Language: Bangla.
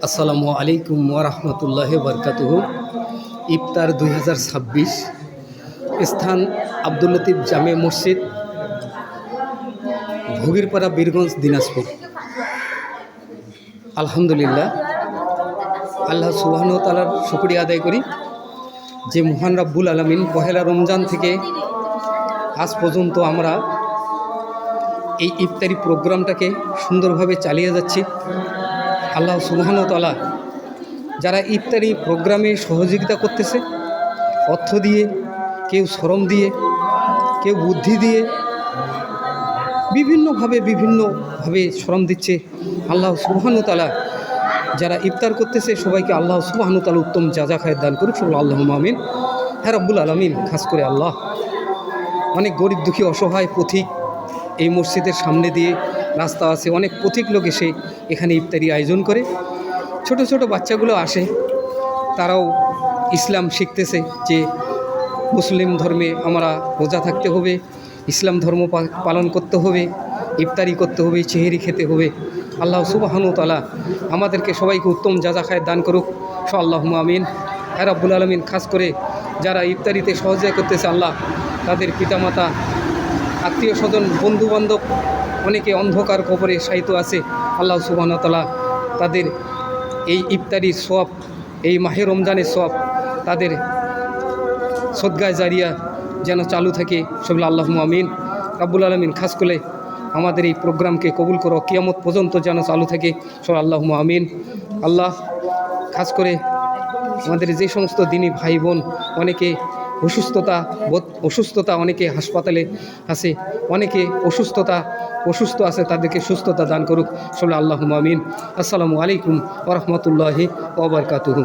আসসালামু আলাইকুম ওরহমতুল্লাহি বরকাতুহু। ইফতার 2026, স্থান আব্দুল লতিফ জামে মসজিদ, ভগীরপাড়া, বীরগঞ্জ, দিনাজপুর। আলহামদুলিল্লাহ, আল্লাহ সুবহানাহু ওয়া তাআলার শুকরিয়া আদায় করি যে মহান রাব্বুল আলামিন পহেলা রমজান থেকে আজ পর্যন্ত আমরা এই ইফতারি প্রোগ্রামটাকে সুন্দরভাবে চালিয়ে যাচ্ছি। আল্লাহ সুবহানাহু ওয়া তাআলা যারা ইফতারি প্রোগ্রামে সহযোগিতা করতেছে, অর্থ দিয়ে, কেউ শ্রম দিয়ে, কেউ বুদ্ধি দিয়ে, বিভিন্নভাবে শ্রম দিচ্ছে। আল্লাহ সুবহানাহু ওয়া তাআলা যারা ইফতার করতেছে সবাইকে আল্লাহ সুবহানাহু ওয়া তাআলা উত্তম জাযা খায়ের দান করুক, সকল আল্লাহুম্মা আমিন। হ্যাঁ রব্বুল আলামিন, খাস করে আল্লাহ অনেক গরিব দুঃখী অসহায় পথিক এই মসজিদের সামনে দিয়ে রাস্তা আছে, অনেক পথিক লোক এসে এখানে ইফতারি আয়োজন করে। ছোট ছোট বাচ্চাগুলো আসে, তারাও ইসলাম শিখতেছে যে মুসলিম ধর্মে আমরা রোজা থাকতে হবে, ইসলাম ধর্ম পালন করতে হবে, ইফতারি করতে হবে, চেহেরি খেতে হবে। আল্লাহ সুবহানাহু ওয়া তাআলা আমাদেরকে সবাইকে উত্তম জাযা খায়ের দান করুক, আল্লাহুম্মা আমিন। হ্যাঁ রব্বুল আলামিন, খাস করে যারা ইফতারিতে সহযোগিতা করতেছে, আল্লাহ তাদের পিতামাতা, আত্মীয় স্বজন, বন্ধুবান্ধব অনেকে অন্ধকার কবরে শায়িত আছে, আল্লাহ সুবহানাহু ওয়া তাআলা তাদের এই ইফতারির সওয়াব, এই মাহে রমজানের সওয়াব তাদের সদকায়ে জারিয়া যেন চালু থাকে, সকল আল্লাহুম্মা আমিন। রাব্বুল আলামিন, খাস করে আমাদের এই প্রোগ্রামকে কবুল করো, কিয়ামত পর্যন্ত যেন চালু থাকে, সকল আল্লাহুম্মা আমিন। আল্লাহ, খাস করে আমাদের যে সমস্ত দিনী ভাই বোন অনেকে অসুস্থতা, অনেকে হাসপাতালে আছে, অনেকে অসুস্থ আছে, তাদেরকে সুস্থতা দান করুক, সকল আল্লাহুম্মা আমিন। আসসালামু আলাইকুম ওয়া রাহমাতুল্লাহি ওয়া বারাকাতুহু।